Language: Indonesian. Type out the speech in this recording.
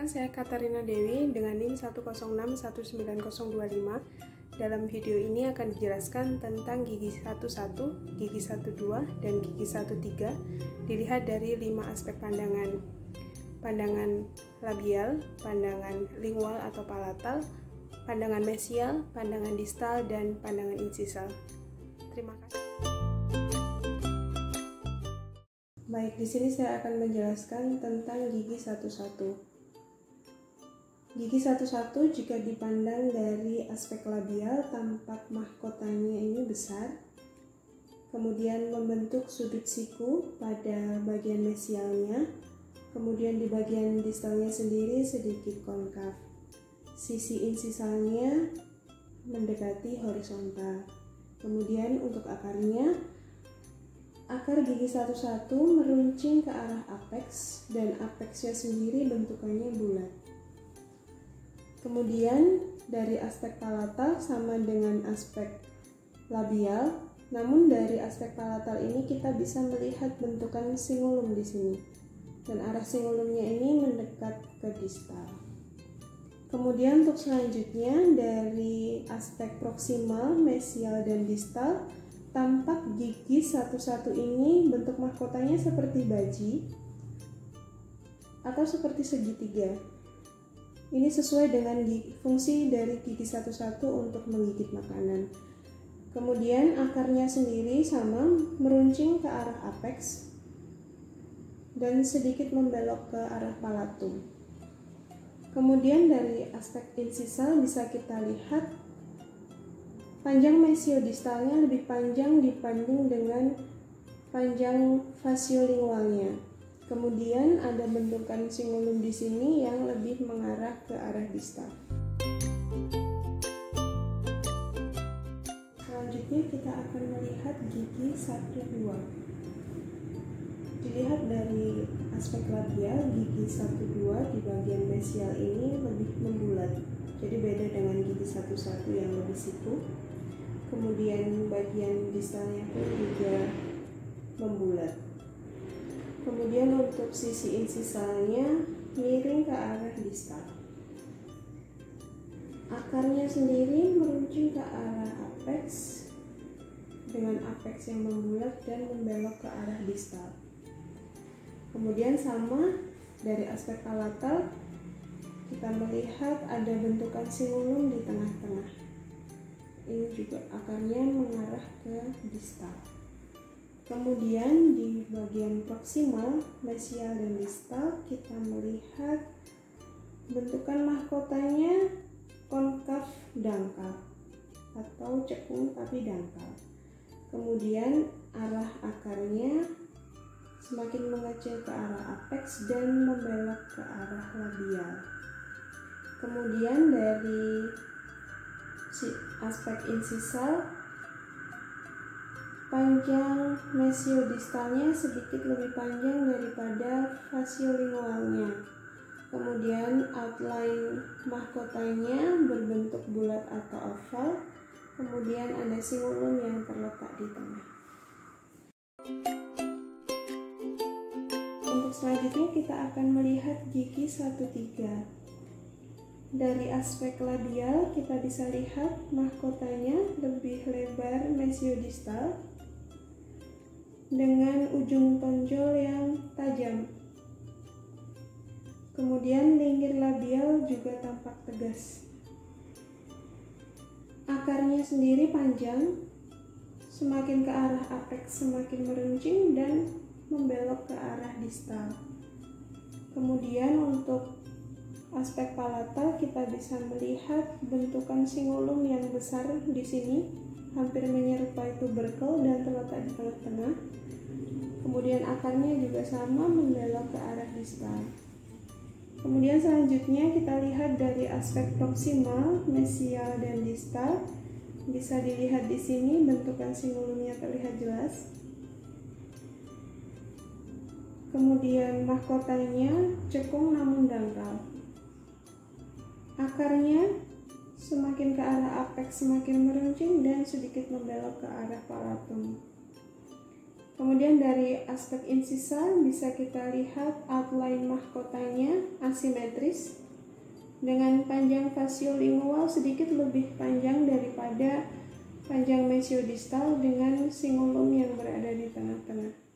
Saya Katarina Dewi dengan NIM 1061925. Dalam video ini akan dijelaskan tentang gigi 11, gigi 12, dan gigi 13 dilihat dari 5 aspek pandangan. Pandangan labial, pandangan lingual atau palatal, pandangan mesial, pandangan distal, dan pandangan insisal. Terima kasih. Baik, di sini saya akan menjelaskan tentang gigi 11. Gigi 11 jika dipandang dari aspek labial, tampak mahkotanya ini besar, kemudian membentuk sudut siku pada bagian mesialnya, kemudian di bagian distalnya sendiri sedikit konkav. Sisi insisalnya mendekati horizontal. Kemudian untuk akarnya, akar gigi 11 meruncing ke arah apeks dan apeksnya sendiri bentukannya bulat. Kemudian dari aspek palatal sama dengan aspek labial, namun dari aspek palatal ini kita bisa melihat bentukan singulum di sini, dan arah singulumnya ini mendekat ke distal. Kemudian untuk selanjutnya dari aspek proksimal, mesial, dan distal, tampak gigi 11 ini bentuk mahkotanya seperti baji atau seperti segitiga. Ini sesuai dengan fungsi dari gigi 11 untuk menggigit makanan. Kemudian akarnya sendiri sama, meruncing ke arah apeks dan sedikit membelok ke arah palatum. Kemudian dari aspek insisal bisa kita lihat panjang mesiodistalnya lebih panjang dibanding dengan panjang fasiolingualnya. Kemudian ada bentukan singulum di sini yang lebih mengarah ke arah distal. Selanjutnya kita akan melihat gigi 12. Dilihat dari aspek labial, gigi 12 di bagian mesial ini lebih membulat. Jadi beda dengan gigi 11 yang lebih siku. Kemudian bagian distalnya pun juga membulat. Kemudian untuk sisi insisalnya miring ke arah distal. Akarnya sendiri meruncing ke arah apeks dengan apeks yang membulat dan membelok ke arah distal. Kemudian sama dari aspek palatal, kita melihat ada bentukan singulum di tengah-tengah. Ini juga akarnya mengarah ke distal. Kemudian di bagian proksimal, mesial, dan distal kita melihat bentukan mahkotanya konkav dangkal atau cekung tapi dangkal. Kemudian arah akarnya semakin mengecil ke arah apeks dan membelok ke arah labial. Kemudian dari aspek insisal, panjang mesiodistalnya sedikit lebih panjang daripada fasiolingualnya. Kemudian outline mahkotanya berbentuk bulat atau oval. Kemudian ada singulum yang terletak di tengah. Untuk selanjutnya kita akan melihat gigi 13. Dari aspek labial kita bisa lihat mahkotanya lebih lebar mesiodistal dengan ujung tonjol yang tajam. Kemudian linggir labial juga tampak tegas. Akarnya sendiri panjang, semakin ke arah apeks semakin meruncing dan membelok ke arah distal. Kemudian untuk aspek palatal kita bisa melihat bentukan singulum yang besar di sini, hampir menyerupai tuberkel dan terletak di tengah-tengah. Kemudian akarnya juga sama, membelok ke arah distal. Kemudian selanjutnya kita lihat dari aspek proksimal, mesial, dan distal. Bisa dilihat di sini bentukan singulumnya terlihat jelas. Kemudian mahkotanya cekung namun dangkal. Akarnya semakin ke arah apeks semakin meruncing dan sedikit membelok ke arah palatum. Kemudian dari aspek insisal bisa kita lihat outline mahkotanya asimetris dengan panjang fasiolingual sedikit lebih panjang daripada panjang mesiodistal dengan singulum yang berada di tengah-tengah.